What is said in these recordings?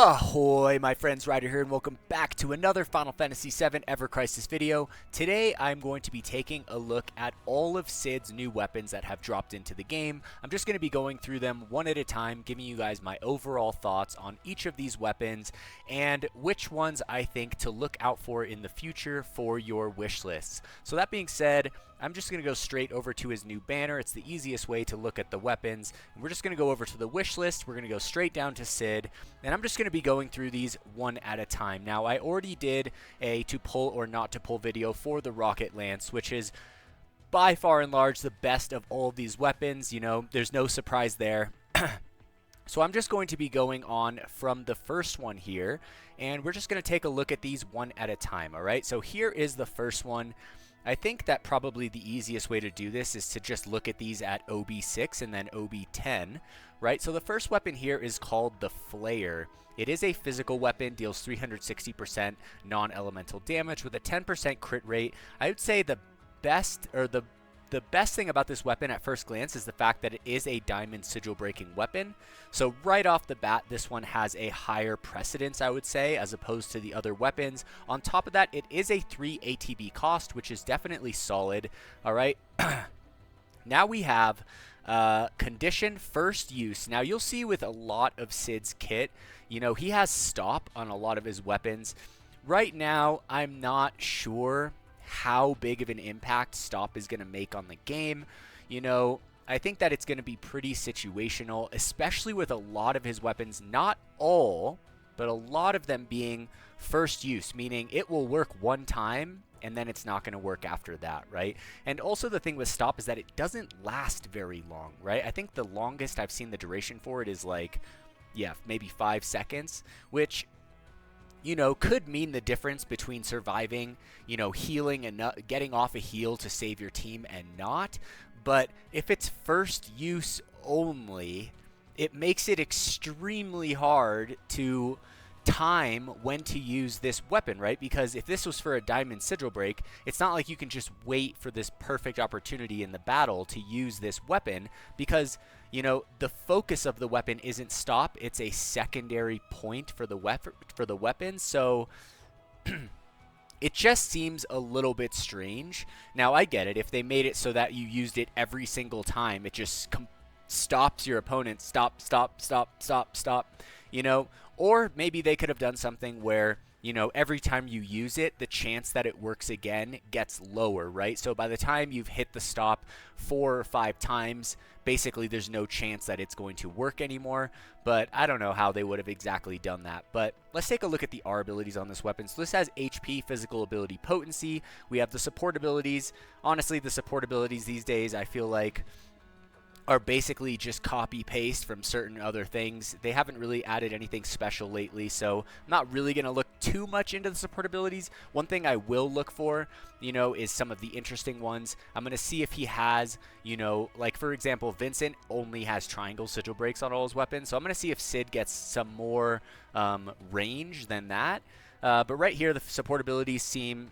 Ahoy, my friends, Ryder here, and welcome back to another Final Fantasy VII Ever Crisis video. Today, I'm going to be taking a look at all of Cid's new weapons that have dropped into the game. I'm just going to be going through them one at a time, giving you guys my overall thoughts on each of these weapons, and which ones I think to look out for in the future for your wish lists. So that being said, I'm just going to go straight over to his new banner. It's the easiest way to look at the weapons. And we're just going to go over to the wish list. We're going to go straight down to Cid. And I'm just going to be going through these one at a time. Now, I already did a to pull or not to pull video for the Rocket Lance, which is by far and large the best of all of these weapons. You know, there's no surprise there. So I'm just going to be going on from the first one here. And we're just going to take a look at these one at a time, all right? So here is the first one. I think that probably the easiest way to do this is to just look at these at OB6 and then OB10, right? So the first weapon here is called the Flayer. It is a physical weapon, deals 360% non-elemental damage with a 10% crit rate. I would say the best thing about this weapon at first glance is the fact that it is a diamond sigil breaking weapon. So right off the bat, this one has a higher precedence, I would say, as opposed to the other weapons. On top of that, it is a 3 ATB cost, which is definitely solid. All right. Now we have condition first use. Now you'll see with a lot of Cid's kit, you know, he has stop on a lot of his weapons. Right now, I'm not sure how big of an impact stop is going to make on the game. You know, I think that it's going to be pretty situational, especially with a lot of his weapons, not all, but a lot of them being first use, meaning it will work one time and then it's not going to work after that, right? And also the thing with stop is that it doesn't last very long, right? I think the longest I've seen the duration for it is like, yeah, maybe 5 seconds, which, you know, could mean the difference between surviving, you know, healing and getting off a heal to save your team and not. But if it's first use only, it makes it extremely hard to time when to use this weapon, right? Because if this was for a diamond sigil break, it's not like you can just wait for this perfect opportunity in the battle to use this weapon, because, you know, the focus of the weapon isn't stop, it's a secondary point for the weapon. So it just seems a little bit strange. Now I get it, if they made it so that you used it every single time, it just stops your opponent, stop, you know. Or maybe they could have done something where, you know, every time you use it, the chance that it works again gets lower, right? So by the time you've hit the stop 4 or 5 times, basically there's no chance that it's going to work anymore. But I don't know how they would have exactly done that. But let's take a look at the R abilities on this weapon. So this has HP, physical ability, potency. We have the support abilities. Honestly, the support abilities these days, I feel like, are basically just copy paste from certain other things. They haven't really added anything special lately, so I'm not really going to look too much into the support abilities. One thing I will look for, you know, is some of the interesting ones. I'm going to see if he has, you know, like for example, Vincent only has triangle sigil breaks on all his weapons, so I'm going to see if Cid gets some more range than that. But right here, the support abilities seem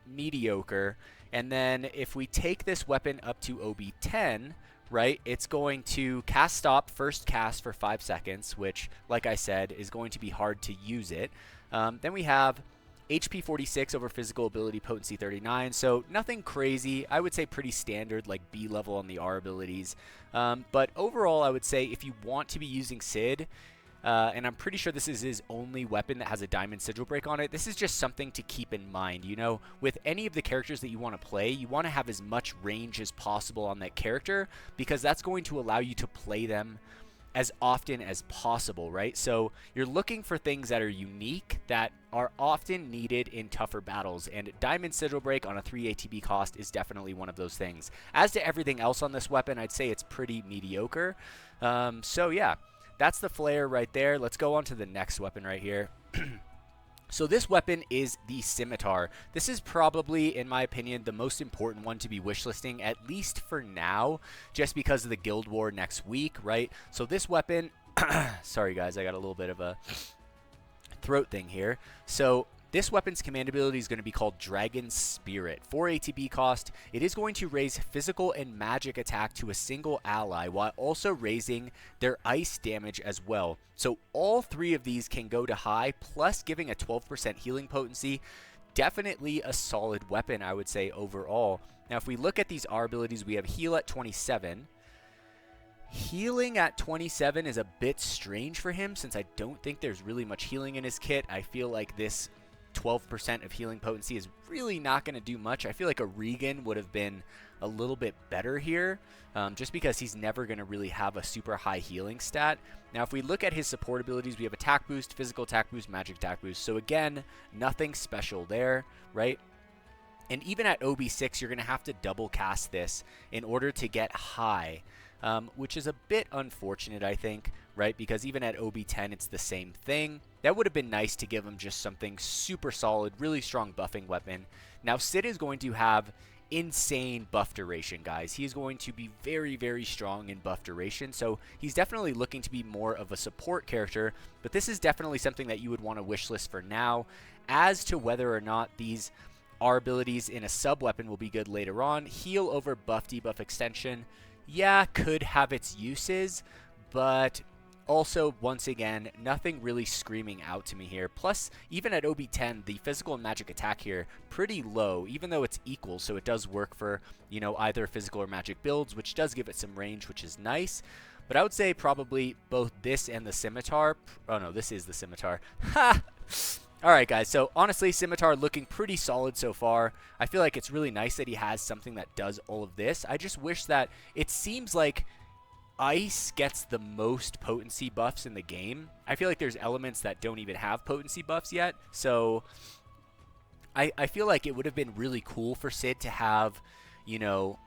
mediocre. And then if we take this weapon up to OB10, right, it's going to cast stop first cast for 5 seconds, which, like I said, is going to be hard to use it. Then we have HP 46 over physical ability, potency 39, so nothing crazy. I would say pretty standard, like B level on the R abilities. But overall, I would say if you want to be using Cid, and I'm pretty sure this is his only weapon that has a diamond sigil break on it, this is just something to keep in mind. You know, with any of the characters that you want to play, you want to have as much range as possible on that character, because that's going to allow you to play them as often as possible, right? So you're looking for things that are unique, that are often needed in tougher battles, and diamond sigil break on a 3 ATB cost is definitely one of those things. As to everything else on this weapon, I'd say it's pretty mediocre. So yeah, that's the Flayer right there. Let's go on to the next weapon right here. So this weapon is the Scimitar. This is probably, in my opinion, the most important one to be wishlisting, at least for now, just because of the Guild War next week, right? So this weapon, sorry guys, I got a little bit of a throat thing here. So This weapon's command ability is going to be called Dragon Spirit. 4 ATB cost. It is going to raise physical and magic attack to a single ally while also raising their ice damage as well. So all 3 of these can go to high, plus giving a 12% healing potency. Definitely a solid weapon, I would say, overall. Now, if we look at these R abilities, we have heal at 27. Healing at 27 is a bit strange for him since I don't think there's really much healing in his kit. I feel like this 12% of healing potency is really not going to do much. I feel like a Regan would have been a little bit better here, just because he's never going to really have a super high healing stat. Now, if we look at his support abilities, we have attack boost, physical attack boost, magic attack boost. So again, nothing special there, right? And even at OB6, you're going to have to double cast this in order to get high, which is a bit unfortunate, I think, right? Because even at OB10, it's the same thing. That would have been nice to give him just something super solid, really strong buffing weapon. Now, Sid is going to have insane buff duration, guys. He's going to be very, very strong in buff duration, so he's definitely looking to be more of a support character, but this is definitely something that you would want to wishlist for now. As to whether or not these R abilities in a sub weapon will be good later on, heal over buff debuff extension, yeah, could have its uses, but also, once again, nothing really screaming out to me here. Plus, even at OB10, the physical and magic attack here, pretty low, even though it's equal, so it does work for, you know, either physical or magic builds, which does give it some range, which is nice. But I would say probably both this and the Scimitar. Oh, no, this is the Scimitar. Ha! Alright, guys, so honestly, Scimitar looking pretty solid so far. I feel like it's really nice that he has something that does all of this. I just wish that it seems like Ice gets the most potency buffs in the game. I feel like there's elements that don't even have potency buffs yet. So I feel like it would have been really cool for Sid to have, you know,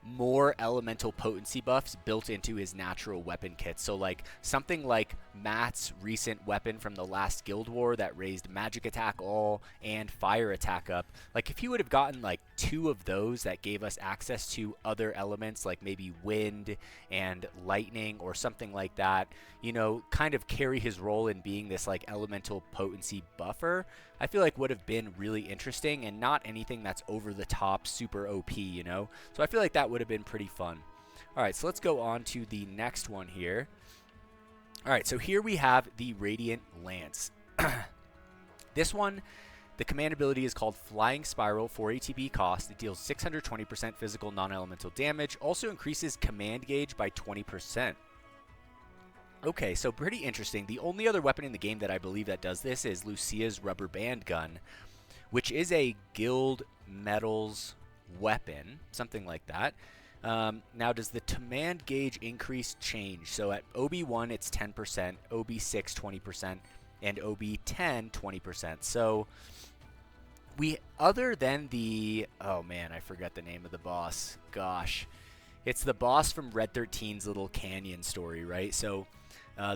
more elemental potency buffs built into his natural weapon kit. So like something like Matt's recent weapon from the last Guild War that raised magic attack all and fire attack up. Like if he would have gotten like 2 of those that gave us access to other elements like maybe wind and lightning or something like that, you know, kind of carry his role in being this like elemental potency buffer, I feel like would have been really interesting and not anything that's over the top super OP, you know? So I feel like that would have been pretty fun. All right, so let's go on to the next one here. All right, so here we have the Radiant Lance. This one, the command ability is called Flying Spiral, 4 ATB cost. It deals 620% physical non-elemental damage, also increases command gauge by 20%. Okay, so pretty interesting. The only other weapon in the game that I believe that does this is Lucia's rubber band gun, which is a guild medals weapon, something like that. Now, does the command gauge increase change? So at OB1, it's 10%, OB6, 20%, and OB10, 20%. So other than the, oh man, I forgot the name of the boss. Gosh. It's the boss from Red 13's little canyon story, right? So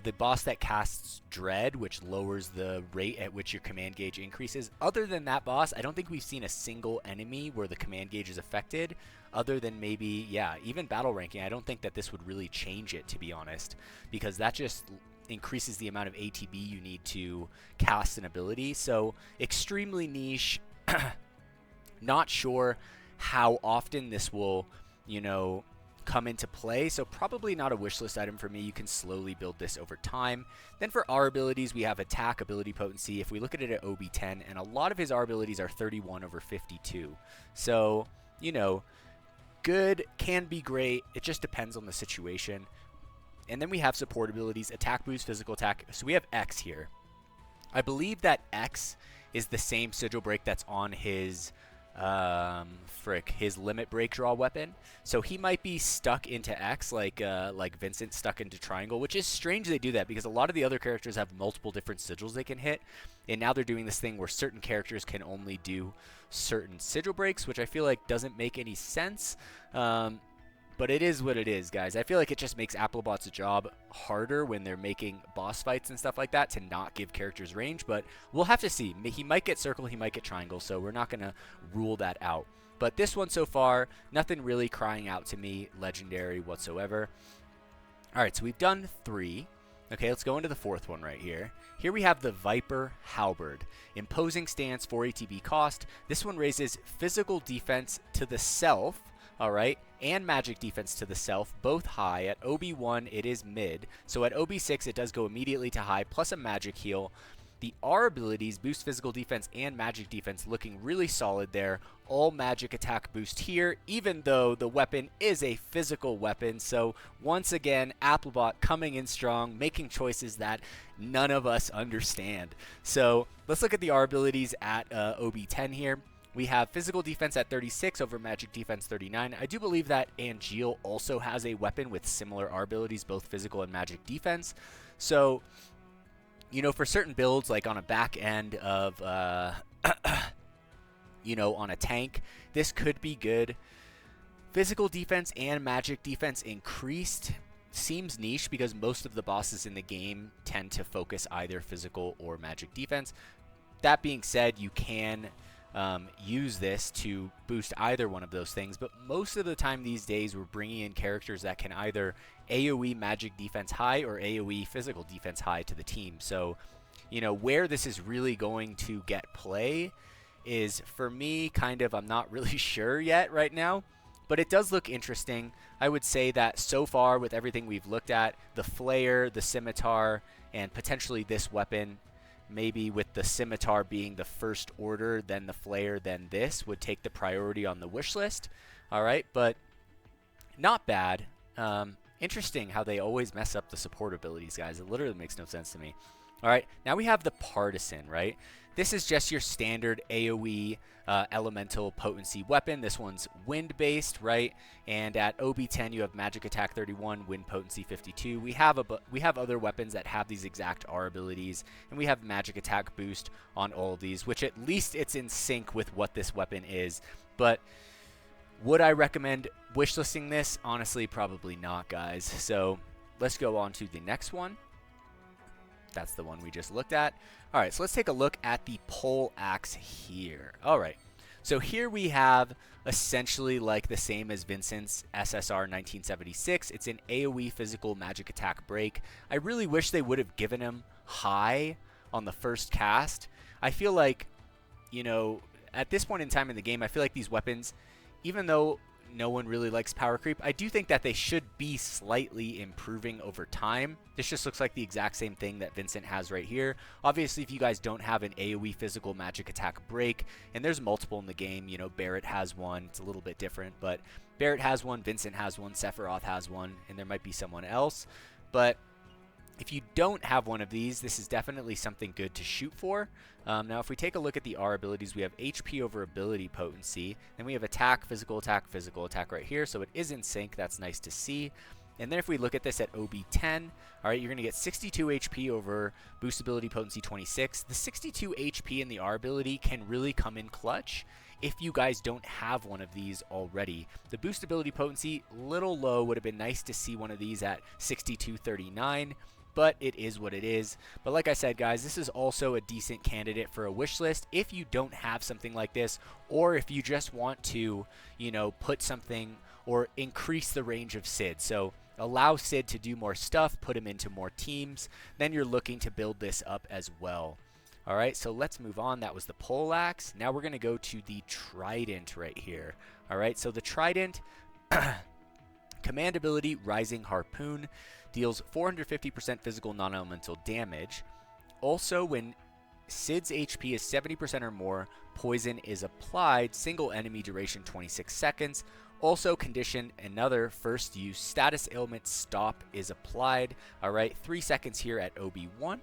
the boss that casts Dread, which lowers the rate at which your command gauge increases. Other than that boss, I don't think we've seen a single enemy where the command gauge is affected, other than maybe, yeah, even battle ranking. I don't think that this would really change it, to be honest, because that just increases the amount of ATB you need to cast an ability. So extremely niche. Not sure how often this will, you know, come into play, so probably not a wishlist item for me. You can slowly build this over time. Then for R abilities, we have attack, ability potency. If we look at it at OB10, and a lot of his R abilities are 31 over 52. So, you know, good, can be great. It just depends on the situation. And then we have support abilities, attack boost, physical attack. So we have X here. I believe that X is the same sigil break that's on his his limit break draw weapon. So he might be stuck into X like Vincent stuck into triangle, which is strange they do that because a lot of the other characters have multiple different sigils they can hit, and now they're doing this thing where certain characters can only do certain sigil breaks, which I feel like doesn't make any sense. But it is what it is, guys. I feel like it just makes Applebot's job harder when they're making boss fights and stuff like that to not give characters range. But we'll have to see. He might get circle, he might get triangle, so we're not going to rule that out. But this one so far, nothing really crying out to me legendary whatsoever. All right, so we've done 3. Okay, let's go into the fourth one right here. Here we have the Viper Halberd. Imposing stance, 4 ATB cost. This one raises physical defense to the self, alright, and magic defense to the self, both high. At OB1, it is mid. So at OB6, it does go immediately to high, plus a magic heal. The R abilities boost physical defense and magic defense, looking really solid there. All magic attack boost here, even though the weapon is a physical weapon. So once again, Applebot coming in strong, making choices that none of us understand. So let's look at the R abilities at OB10 here. We have physical defense at 36 over magic defense 39. I do believe that Angeal also has a weapon with similar R abilities, both physical and magic defense. So, you know, for certain builds, like on a back end of, you know, on a tank, this could be good. Physical defense and magic defense increased seems niche because most of the bosses in the game tend to focus either physical or magic defense. That being said, you can use this to boost either one of those things, but most of the time these days we're bringing in characters that can either AoE magic defense high or AoE physical defense high to the team. So, you know, where this is really going to get play is, for me, kind of, I'm not really sure yet right now, but it does look interesting. I would say that so far with everything we've looked at, the Flayer, the Scimitar, and potentially this weapon, maybe with the Scimitar being the first order, then the Flayer, then this, would take the priority on the wish list. All right, but not bad. Interesting how they always mess up the support abilities, guys. It literally makes no sense to me. All right, now we have the Partisan, right? This is just your standard AoE elemental potency weapon. This one's wind-based, right? And at OB10, you have magic attack 31, wind potency 52. We have other weapons that have these exact R abilities, and we have magic attack boost on all of these, which at least it's in sync with what this weapon is. But would I recommend wishlisting this? Honestly, probably not, guys. So let's go on to the next one. That's the one we just looked at. All right, so let's take a look at the pole axe here. All right, so here we have essentially like the same as Vincent's SSR 1976. It's an AoE physical magic attack break. I really wish they would have given him high on the first cast. I feel like, you know, at this point in time in the game, I feel like these weapons, even though no one really likes power creep, I do think that they should be slightly improving over time. This just looks like the exact same thing that Vincent has right here. Obviously, if you guys don't have an AoE physical magic attack break, and there's multiple in the game, you know, Barrett has one. It's a little bit different, but Barrett has one, Vincent has one, Sephiroth has one, and there might be someone else. But if you don't have one of these, this is definitely something good to shoot for. Now, if we take a look at the R abilities, we have HP over ability potency. Then we have attack, physical attack right here. So it is in sync. That's nice to see. And then if we look at this at OB10, all right, you're going to get 62 HP over boost ability potency 26. The 62 HP in the R ability can really come in clutch if you guys don't have one of these already. The boost ability potency, little low. Would have been nice to see one of these at 6239. But it is what it is. But like I said, guys, this is also a decent candidate for a wish list if you don't have something like this, or if you just want to, you know, put something or increase the range of Sid. So allow Sid to do more stuff, put him into more teams. Then you're looking to build this up as well. All right, so let's move on. That was the poleaxe. Now we're going to go to the Trident right here. All right, so the Trident, command ability, Rising Harpoon, deals 450% physical non-elemental damage. Also, when Sid's HP is 70% or more, poison is applied, single enemy duration 26 seconds. Also, condition another first use status ailment stop is applied. All right, 3 seconds here at OB1.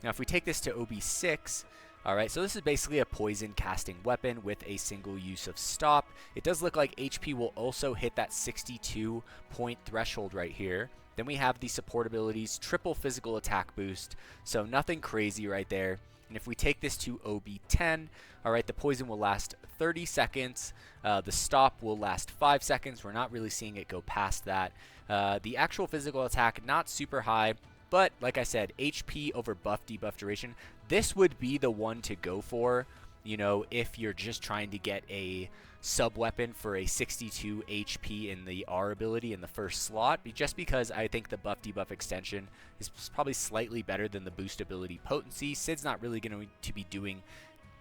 Now, if we take this to OB6, all right, so this is basically a poison casting weapon with a single use of stop. It does look like HP will also hit that 62 point threshold right here. Then we have the support abilities, triple physical attack boost, so nothing crazy right there. And if we take this to OB10, all right, the poison will last 30 seconds. The stop will last 5 seconds. We're not really seeing it go past that. The actual physical attack, not super high, but like I said, HP over buff debuff duration. This would be the one to go for you know, if you're just trying to get a sub-weapon for a 62 HP in the R ability in the first slot, just because I think the buff debuff extension is probably slightly better than the boost ability potency. Sid's not really going to be doing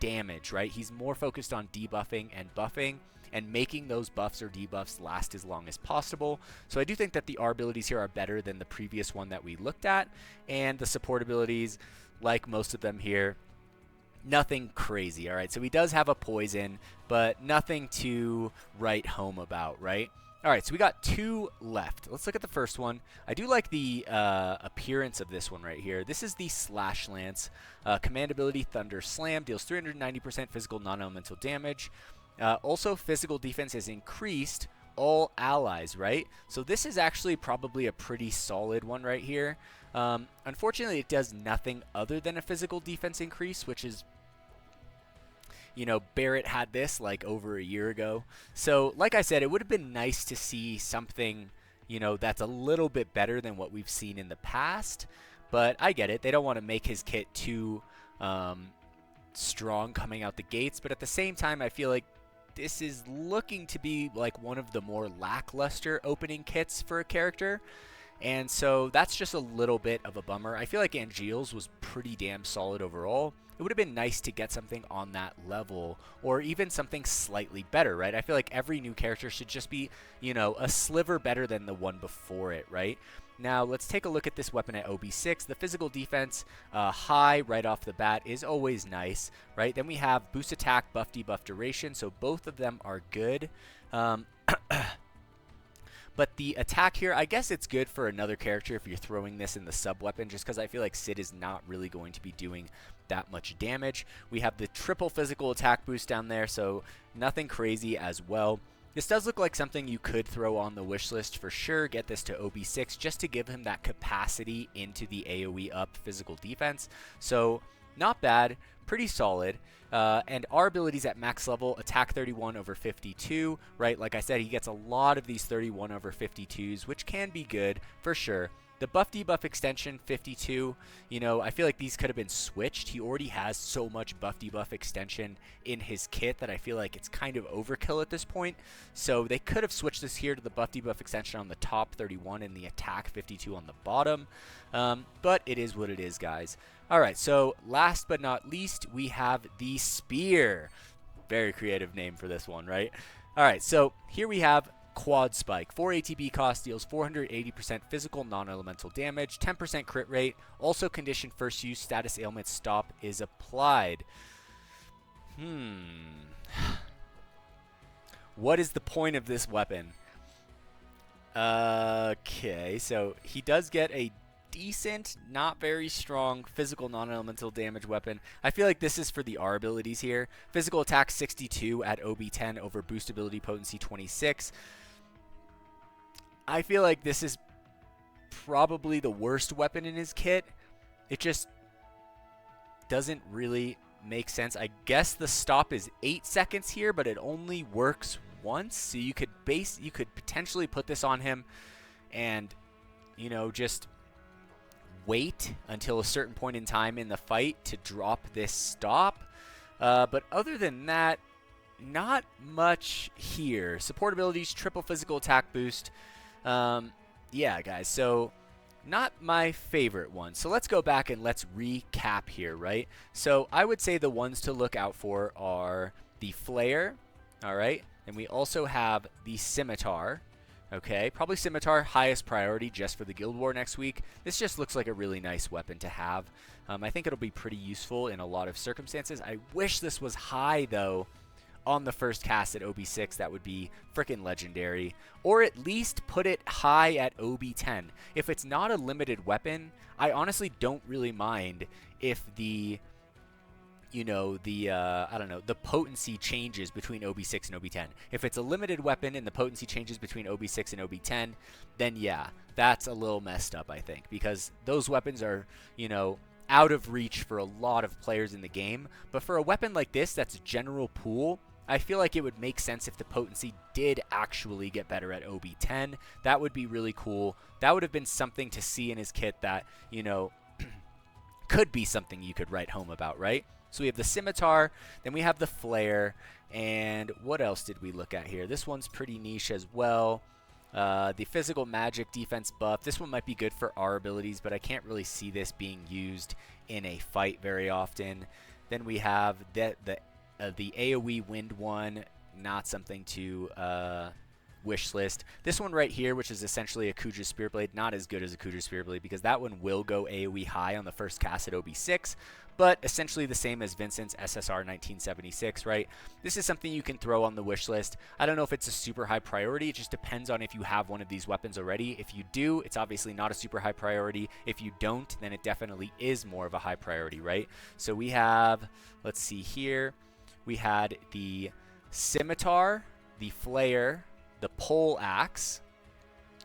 damage, right? He's more focused on debuffing and buffing and making those buffs or debuffs last as long as possible. So I do think that the R abilities here are better than the previous one that we looked at, and the support abilities, like most of them here, nothing crazy. All right, so he does have a poison, but nothing to write home about, right? All right, so we got 2 left. Let's look at the first one. I do like the appearance of this one right here. This is the Slash Lance. Command ability Thunder Slam, deals 390% physical non-elemental damage. Also, physical defense is increased all allies, right? So this is actually probably a pretty solid one right here. Unfortunately, it does nothing other than a physical defense increase, which is, you know, Barrett had this like over a year ago. So like I said, it would have been nice to see something, you know, that's a little bit better than what we've seen in the past. But I get it. They don't want to make his kit too strong coming out the gates. But at the same time, I feel like this is looking to be like one of the more lackluster opening kits for a character. And so that's just a little bit of a bummer. I feel like Angeal's was pretty damn solid overall. It would have been nice to get something on that level, or even something slightly better, right? I feel like every new character should just be, you know, a sliver better than the one before it, right? Now, let's take a look at this weapon at OB6. The physical defense high right off the bat is always nice, right? Then we have boost attack, buff debuff duration, so both of them are good. But the attack here, I guess it's good for another character if you're throwing this in the sub-weapon, just because I feel like Sid is not really going to be doing that much damage. We have the triple physical attack boost down there, so nothing crazy as well. This does look like something you could throw on the wish list for sure. Get this to OB6 just to give him that capacity into the AoE up physical defense. So not bad, pretty solid. And our abilities at max level, attack 31 over 52, right? Like I said, he gets a lot of these 31 over 52s, which can be good for sure. The buff debuff extension 52, you know, I feel like these could have been switched. He already has so much buff debuff extension in his kit that I feel like it's kind of overkill at this point. So they could have switched this here to the buff debuff extension on the top 31 and the attack 52 on the bottom. But it is what it is, guys. All right, so last but not least, we have the Spear. Very creative name for this one, right? All right, so here we have Quad Spike. 4 ATB cost, deals 480% physical non-elemental damage, 10% crit rate. Also condition first use, status ailment stop is applied. What is the point of this weapon? Okay, so he does get a decent, not very strong physical non-elemental damage weapon. I feel like this is for the R abilities here. Physical attack 62 at OB10 over boost ability potency 26. I feel like this is probably the worst weapon in his kit. It just doesn't really make sense. I guess the stop is 8 seconds here, but it only works once. So you could potentially put this on him and, you know, just wait until a certain point in time in the fight to drop this stop. But other than that, not much here. Support abilities, triple physical attack boost. Yeah, guys, so not my favorite one. So let's go back and let's recap here, right? So I would say the ones to look out for are the Flayer, all right? And we also have the Scimitar. Okay, probably Scimitar, highest priority just for the Guild War next week. This just looks like a really nice weapon to have. I think it'll be pretty useful in a lot of circumstances. I wish this was high, though, on the first cast at OB6. That would be freaking legendary. Or at least put it high at OB10. If it's not a limited weapon, I honestly don't really mind if the, you know, the, I don't know, the potency changes between OB6 and OB10. If it's a limited weapon and the potency changes between OB6 and OB10, then yeah, that's a little messed up, I think, because those weapons are, you know, out of reach for a lot of players in the game. But for a weapon like this that's general pool, I feel like it would make sense if the potency did actually get better at OB10. That would be really cool. That would have been something to see in his kit that, you know, could be something you could write home about, right? So we have the Scimitar, then we have the Flayer, and what else did we look at here? This one's pretty niche as well. The physical magic defense buff. This one might be good for our abilities, but I can't really see this being used in a fight very often. Then we have the AoE wind one, not something to wish list. This one right here, which is essentially a Kuja's Spear Blade, not as good as a Kuja's Spear Blade because that one will go AoE high on the first cast at OB6, but essentially the same as Vincent's SSR 1976, right? This is something you can throw on the wish list. I don't know if it's a super high priority. It just depends on if you have one of these weapons already. If you do, it's obviously not a super high priority. If you don't, then it definitely is more of a high priority, right? So we have, let's see here, we had the Scimitar, the Flayer, the Pole Axe.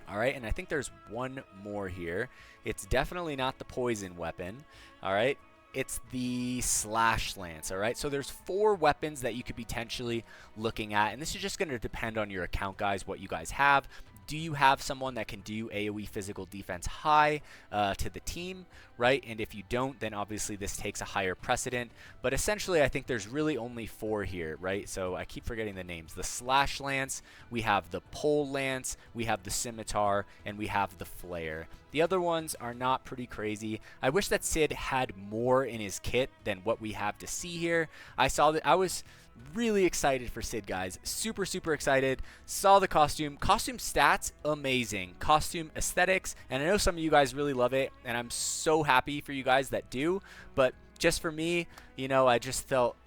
All right, and I think there's one more here. It's definitely not the poison weapon. All right, it's the Slash Lance. All right, so there's 4 weapons that you could potentially looking at, and this is just going to depend on your account, guys, what you guys have. Do you have someone that can do AoE physical defense high to the team, right? And if you don't, then obviously this takes a higher precedent. But essentially, I think there's really only 4 here, right? So I keep forgetting the names. The Slash Lance, we have the Pole Lance, we have the Scimitar, and we have the Flayer. The other ones are not pretty crazy. I wish that Sid had more in his kit than what we have to see here. I saw that I was really excited for Sid, guys. Super excited. Saw the costume stats, amazing. Costume aesthetics, and I know some of you guys really love it, and I'm so happy for you guys that do, but just for me, you know, I just felt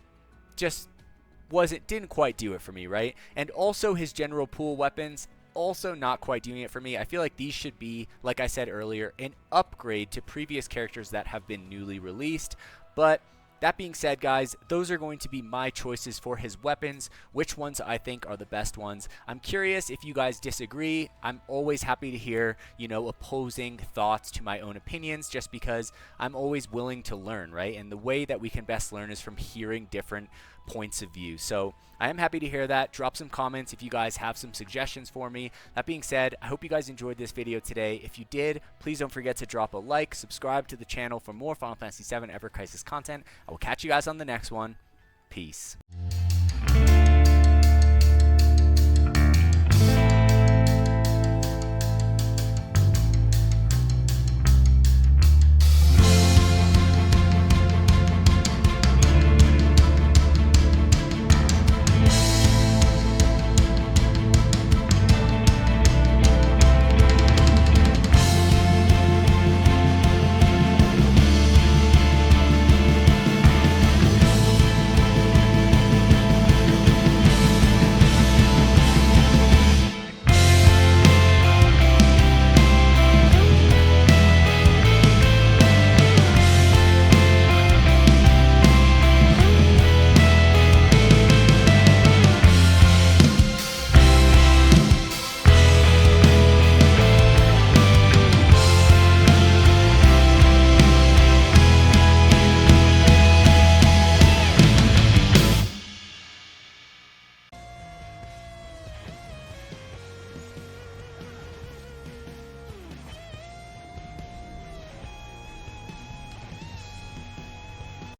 didn't quite do it for me, right? And also his general pool weapons, also not quite doing it for me. I feel like these should be, like I said earlier, an upgrade to previous characters that have been newly released. But that being said, guys, those are going to be my choices for his weapons, which ones I think are the best ones. I'm curious if you guys disagree. I'm always happy to hear, you know, opposing thoughts to my own opinions, just because I'm always willing to learn, right? And the way that we can best learn is from hearing different points of view. So I am happy to hear that. Drop some comments if you guys have some suggestions for me. That being said, I hope you guys enjoyed this video today. If you did, please don't forget to drop a like, subscribe to the channel for more Final Fantasy VII Ever Crisis content. I will catch you guys on the next one. Peace.